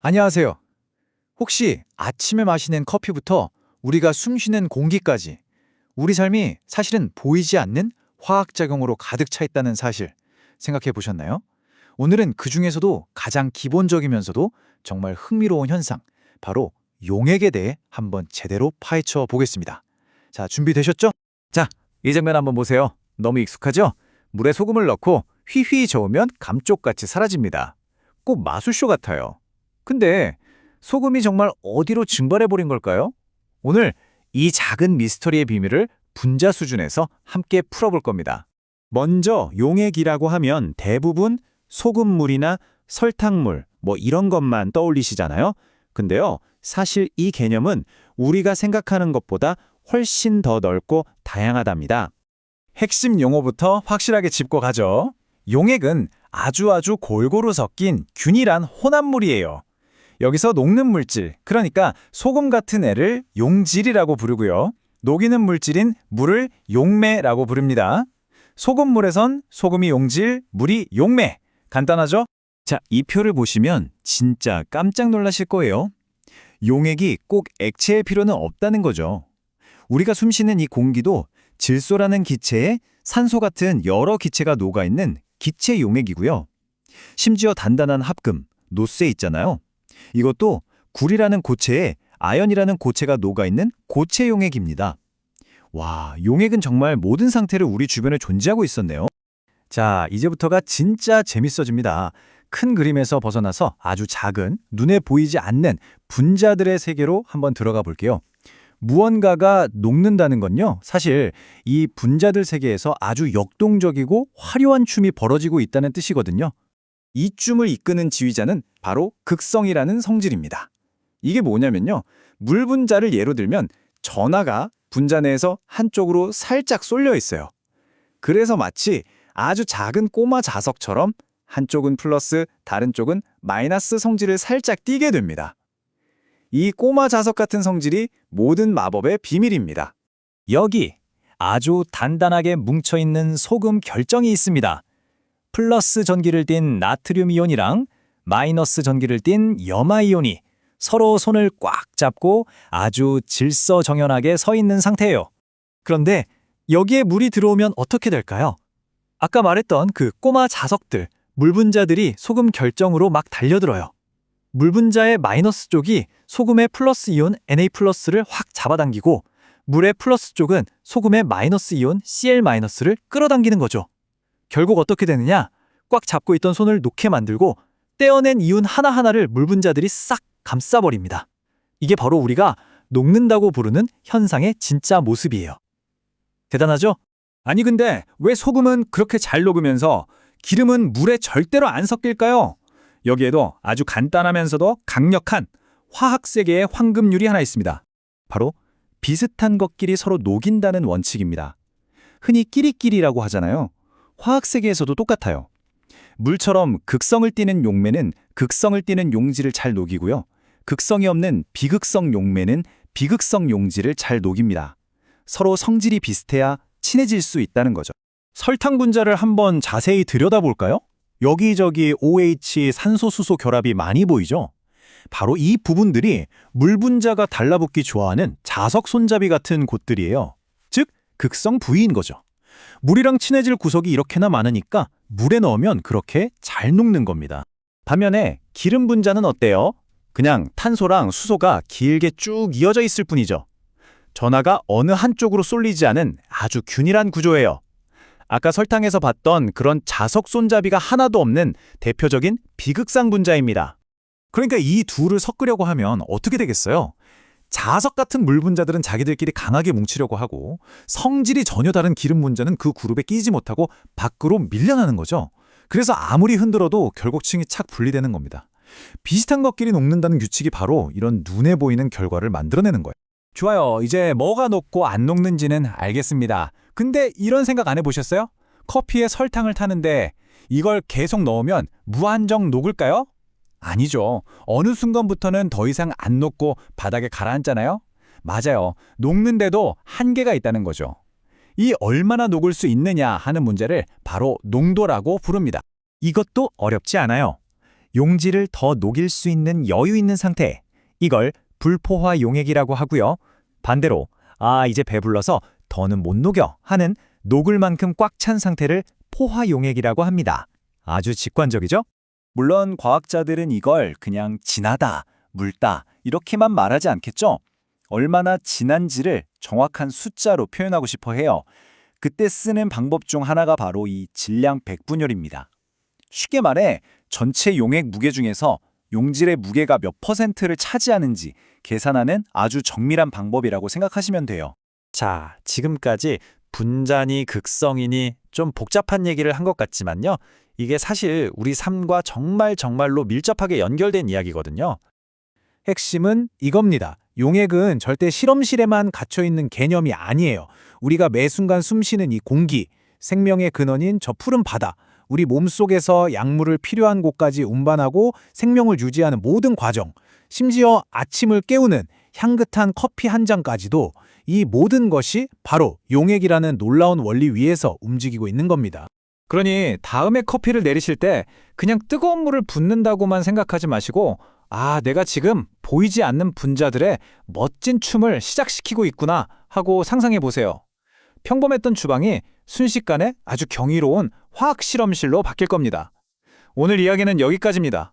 안녕하세요. 혹시 아침에 마시는 커피부터 우리가 숨쉬는 공기까지 우리 삶이 사실은 보이지 않는 화학작용으로 가득 차 있다는 사실 생각해 보셨나요? 오늘은 그 중에서도 가장 기본적이면서도 정말 흥미로운 현상, 바로 용액에 대해 한번 제대로 파헤쳐 보겠습니다. 자, 준비되셨죠? 자, 이 장면 한번 보세요. 너무 익숙하죠? 물에 소금을 넣고 휘휘 저으면 감쪽같이 사라집니다. 꼭 마술쇼 같아요. 근데 소금이 정말 어디로 증발해버린 걸까요? 오늘 이 작은 미스터리의 비밀을 분자 수준에서 함께 풀어볼 겁니다. 먼저 용액이라고 하면 대부분 소금물이나 설탕물 이런 것만 떠올리시잖아요. 근데요, 사실 이 개념은 우리가 생각하는 것보다 훨씬 더 넓고 다양하답니다. 핵심 용어부터 확실하게 짚고 가죠. 용액은 아주 골고루 섞인 균일한 혼합물이에요. 여기서 녹는 물질, 그러니까 소금 같은 애를 용질이라고 부르고요. 녹이는 물질인 물을 용매라고 부릅니다. 소금물에선 소금이 용질, 물이 용매. 간단하죠? 자, 이 표를 보시면 진짜 깜짝 놀라실 거예요. 용액이 꼭 액체일 필요는 없다는 거죠. 우리가 숨쉬는 이 공기도 질소라는 기체에 산소 같은 여러 기체가 녹아있는 기체 용액이고요. 심지어 단단한 합금, 노쇠 있잖아요. 이것도 구리라는 고체에 아연이라는 고체가 녹아있는 고체 용액입니다. 와, 용액은 정말 모든 상태를 우리 주변에 존재하고 있었네요. 자, 이제부터가 진짜 재밌어집니다. 큰 그림에서 벗어나서 아주 작은, 눈에 보이지 않는 분자들의 세계로 한번 들어가 볼게요. 무언가가 녹는다는 건요, 사실 이 분자들 세계에서 아주 역동적이고 화려한 춤이 벌어지고 있다는 뜻이거든요. 이 춤을 이끄는 지휘자는 바로 극성이라는 성질입니다. 이게 뭐냐면요, 물 분자를 예로 들면 전하가 분자 내에서 한쪽으로 살짝 쏠려 있어요. 그래서 마치 아주 작은 꼬마 자석처럼 한쪽은 플러스, 다른 쪽은 마이너스 성질을 살짝 띠게 됩니다. 이 꼬마 자석 같은 성질이 모든 마법의 비밀입니다. 여기 아주 단단하게 뭉쳐있는 소금 결정이 있습니다. 플러스 전기를 띤 나트륨 이온이랑 마이너스 전기를 띤 염화 이온이 서로 손을 꽉 잡고 아주 질서정연하게 서 있는 상태예요. 그런데 여기에 물이 들어오면 어떻게 될까요? 아까 말했던 그 꼬마 자석들, 물 분자들이 소금 결정으로 막 달려들어요. 물 분자의 마이너스 쪽이 소금의 플러스 이온 Na+를 확 잡아당기고, 물의 플러스 쪽은 소금의 마이너스 이온 Cl-를 끌어당기는 거죠. 결국 어떻게 되느냐? 꽉 잡고 있던 손을 놓게 만들고 떼어낸 이온 하나하나를 물 분자들이 싹 감싸버립니다. 이게 바로 우리가 녹는다고 부르는 현상의 진짜 모습이에요. 대단하죠? 아니 근데 왜 소금은 그렇게 잘 녹으면서 기름은 물에 절대로 안 섞일까요? 여기에도 아주 간단하면서도 강력한 화학세계의 황금률이 하나 있습니다. 바로 비슷한 것끼리 서로 녹인다는 원칙입니다. 흔히 끼리끼리라고 하잖아요. 화학세계에서도 똑같아요. 물처럼 극성을 띠는 용매는 극성을 띠는 용질을 잘 녹이고요. 극성이 없는 비극성 용매는 비극성 용질을 잘 녹입니다. 서로 성질이 비슷해야 친해질 수 있다는 거죠. 설탕 분자를 한번 자세히 들여다볼까요? 여기저기 OH 산소수소 결합이 많이 보이죠? 바로 이 부분들이 물 분자가 달라붙기 좋아하는 자석 손잡이 같은 곳들이에요. 즉, 극성 부위인 거죠. 물이랑 친해질 구석이 이렇게나 많으니까 물에 넣으면 그렇게 잘 녹는 겁니다. 반면에 기름 분자는 어때요? 그냥 탄소랑 수소가 길게 쭉 이어져 있을 뿐이죠. 전하가 어느 한쪽으로 쏠리지 않은 아주 균일한 구조예요. 아까 설탕에서 봤던 그런 자석 손잡이가 하나도 없는 대표적인 비극상 분자입니다. 그러니까 이 둘을 섞으려고 하면 어떻게 되겠어요? 자석 같은 물 분자들은 자기들끼리 강하게 뭉치려고 하고, 성질이 전혀 다른 기름 분자는 그 그룹에 끼지 못하고 밖으로 밀려나는 거죠. 그래서 아무리 흔들어도 결국 층이 착 분리되는 겁니다. 비슷한 것끼리 녹는다는 규칙이 바로 이런 눈에 보이는 결과를 만들어내는 거예요. 좋아요. 이제 뭐가 녹고 안 녹는지는 알겠습니다. 근데 이런 생각 안 해보셨어요? 커피에 설탕을 타는데 이걸 계속 넣으면 무한정 녹을까요? 아니죠. 어느 순간부터는 더 이상 안 녹고 바닥에 가라앉잖아요? 맞아요. 녹는데도 한계가 있다는 거죠. 이 얼마나 녹을 수 있느냐 하는 문제를 바로 농도라고 부릅니다. 이것도 어렵지 않아요. 용질을 더 녹일 수 있는 여유 있는 상태. 이걸 불포화 용액이라고 하고요. 반대로 이제 배불러서 더는 못 녹여 하는 녹을 만큼 꽉 찬 상태를 포화 용액이라고 합니다. 아주 직관적이죠? 물론 과학자들은 이걸 그냥 진하다, 묽다 이렇게만 말하지 않겠죠? 얼마나 진한지를 정확한 숫자로 표현하고 싶어 해요. 그때 쓰는 방법 중 하나가 바로 이 질량 백분율입니다. 쉽게 말해 전체 용액 무게 중에서 용질의 무게가 몇 %를 차지하는지 계산하는 아주 정밀한 방법이라고 생각하시면 돼요. 자, 지금까지 분자니 극성이니 좀 복잡한 얘기를 한 것 같지만요. 이게 사실 우리 삶과 정말로 밀접하게 연결된 이야기거든요. 핵심은 이겁니다. 용액은 절대 실험실에만 갇혀있는 개념이 아니에요. 우리가 매 순간 숨쉬는 이 공기, 생명의 근원인 저 푸른 바다, 우리 몸속에서 약물을 필요한 곳까지 운반하고 생명을 유지하는 모든 과정, 심지어 아침을 깨우는 향긋한 커피 한 잔까지도 이 모든 것이 바로 용액이라는 놀라운 원리 위에서 움직이고 있는 겁니다. 그러니 다음에 커피를 내리실 때 그냥 뜨거운 물을 붓는다고만 생각하지 마시고 내가 지금 보이지 않는 분자들의 멋진 춤을 시작시키고 있구나 하고 상상해 보세요. 평범했던 주방이 순식간에 아주 경이로운 화학 실험실로 바뀔 겁니다. 오늘 이야기는 여기까지입니다.